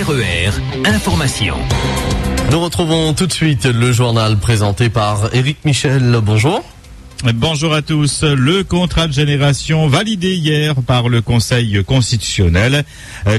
RER, information. Nous retrouvons tout de suite le journal présenté par Éric Michel. Bonjour. Bonjour à tous. Le contrat de génération validé hier par le Conseil constitutionnel,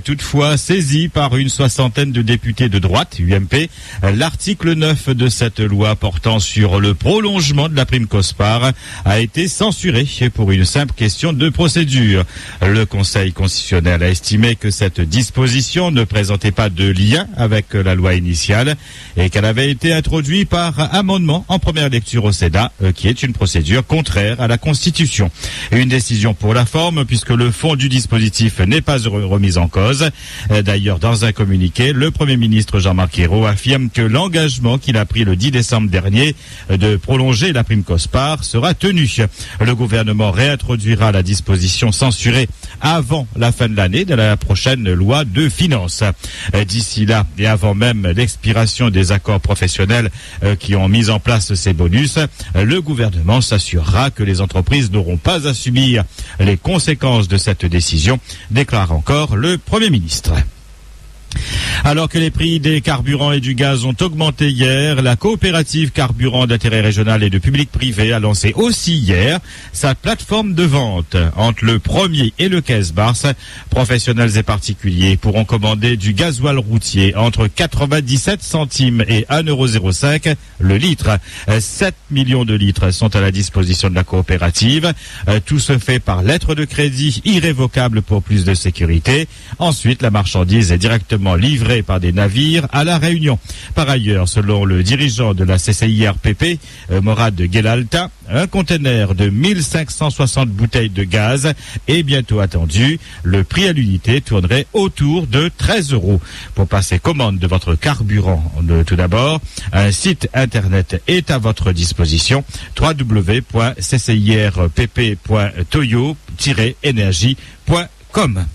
toutefois saisi par une soixantaine de députés de droite, UMP, l'article 9 de cette loi portant sur le prolongement de la prime COSPAR a été censuré pour une simple question de procédure. Le Conseil constitutionnel a estimé que cette disposition ne présentait pas de lien avec la loi initiale et qu'elle avait été introduite par amendement en première lecture au Sénat, qui est une procédure contraire à la Constitution. Une décision pour la forme, puisque le fond du dispositif n'est pas remis en cause. D'ailleurs, dans un communiqué, le Premier ministre Jean-Marc Ayrault affirme que l'engagement qu'il a pris le 10 décembre dernier de prolonger la prime COSPAR sera tenu. Le gouvernement réintroduira la disposition censurée avant la fin de l'année de la prochaine loi de finances. D'ici là, et avant même l'expiration des accords professionnels qui ont mis en place ces bonus, le gouvernement s'assurera que les entreprises n'auront pas à subir les conséquences de cette décision, déclare encore le Premier ministre. Alors que les prix des carburants et du gaz ont augmenté hier, la coopérative carburant d'intérêt régional et de public privé a lancé aussi hier sa plateforme de vente. Entre le 1er et le 15 mars, professionnels et particuliers pourront commander du gasoil routier entre 97 centimes et 1,05 € le litre. 7 millions de litres sont à la disposition de la coopérative. Tout se fait par lettre de crédit irrévocable pour plus de sécurité. Ensuite, la marchandise est directement livrés par des navires à La Réunion. Par ailleurs, selon le dirigeant de la CCIRPP, Morad Guelalta, un conteneur de 1560 bouteilles de gaz est bientôt attendu. Le prix à l'unité tournerait autour de 13 €. Pour passer commande de votre carburant, tout d'abord, un site internet est à votre disposition, www.ccirpp.toyo-energie.com.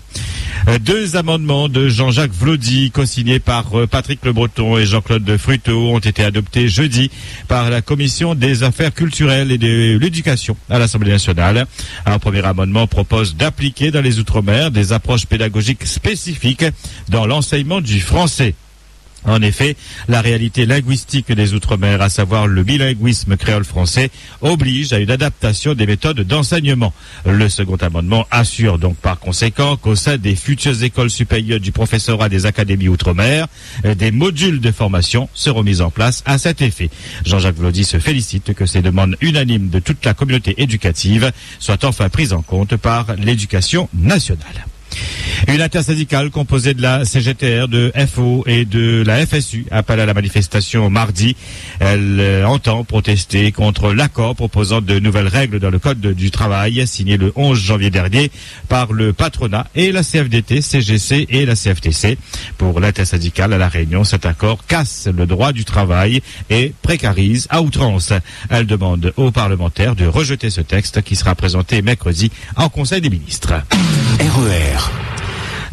Deux amendements de Jean-Jacques Vlody, co-signés par Patrick Le Breton et Jean-Claude Fruteau, ont été adoptés jeudi par la Commission des Affaires culturelles et de l'Éducation à l'Assemblée nationale. Un premier amendement propose d'appliquer dans les Outre-mer des approches pédagogiques spécifiques dans l'enseignement du français. En effet, la réalité linguistique des Outre-mer, à savoir le bilinguisme créole-français, oblige à une adaptation des méthodes d'enseignement. Le second amendement assure donc par conséquent qu'au sein des futures écoles supérieures du professorat des académies Outre-mer, des modules de formation seront mis en place à cet effet. Jean-Jacques Vlody se félicite que ces demandes unanimes de toute la communauté éducative soient enfin prises en compte par l'éducation nationale. Une intersyndicale composée de la CGTR, de FO et de la FSU appelle à la manifestation mardi. Elle entend protester contre l'accord proposant de nouvelles règles dans le Code du travail signé le 11 janvier dernier par le patronat et la CFDT, CGC et la CFTC. Pour l'intersyndicale à La Réunion, cet accord casse le droit du travail et précarise à outrance. Elle demande aux parlementaires de rejeter ce texte qui sera présenté mercredi en Conseil des ministres. RER.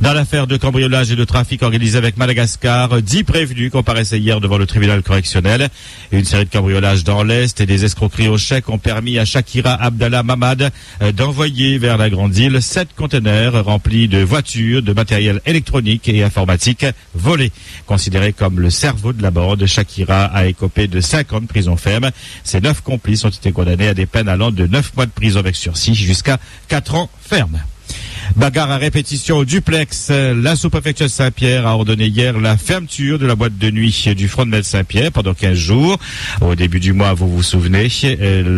Dans l'affaire de cambriolage et de trafic organisé avec Madagascar, 10 prévenus comparaissaient hier devant le tribunal correctionnel. Une série de cambriolages dans l'Est et des escroqueries au chèque ont permis à Shakira Abdallah Mamad d'envoyer vers la Grande Île 7 conteneurs remplis de voitures, de matériel électronique et informatique volés. Considéré comme le cerveau de la bande, Shakira a écopé de 5 ans de prison ferme. Ses 9 complices ont été condamnés à des peines allant de 9 mois de prison avec sursis jusqu'à 4 ans ferme. Bagarre à répétition au duplex. La sous-préfecture de Saint-Pierre a ordonné hier la fermeture de la boîte de nuit du front de Mer de Saint-Pierre pendant 15 jours. Au début du mois, vous vous souvenez,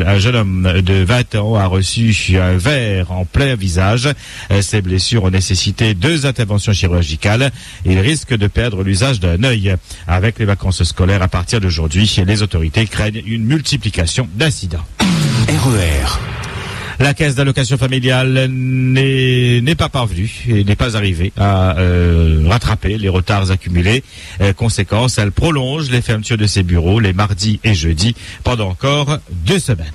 un jeune homme de 20 ans a reçu un verre en plein visage. Ses blessures ont nécessité 2 interventions chirurgicales. Il risque de perdre l'usage d'un œil. Avec les vacances scolaires à partir d'aujourd'hui, les autorités craignent une multiplication d'incidents. RER. La caisse d'allocation familiale n'est pas parvenue et n'est pas arrivée à rattraper les retards accumulés. Conséquence, elle prolonge les fermetures de ses bureaux les mardis et jeudis pendant encore 2 semaines.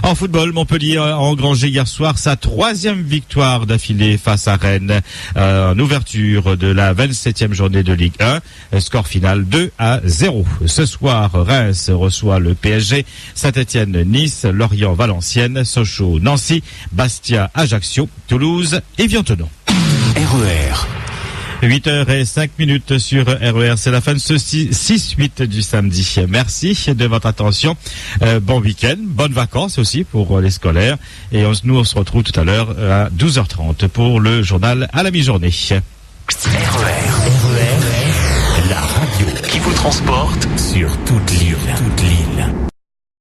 En football, Montpellier a engrangé hier soir sa 3e victoire d'affilée face à Rennes en ouverture de la 27e journée de Ligue 1. Score final 2-0. Ce soir, Reims reçoit le PSG, Saint-Etienne, Nice, Lorient, Valenciennes, Sochaux, Nancy, Bastia, Ajaccio, Toulouse et Viantonon. RER. 8h05 sur RER. C'est la fin de ce 6-8 du samedi. Merci de votre attention. Bon week-end, bonnes vacances aussi pour les scolaires. Et nous, on se retrouve tout à l'heure à 12h30 pour le journal à la mi-journée. RER, la radio qui vous transporte sur toute l'île.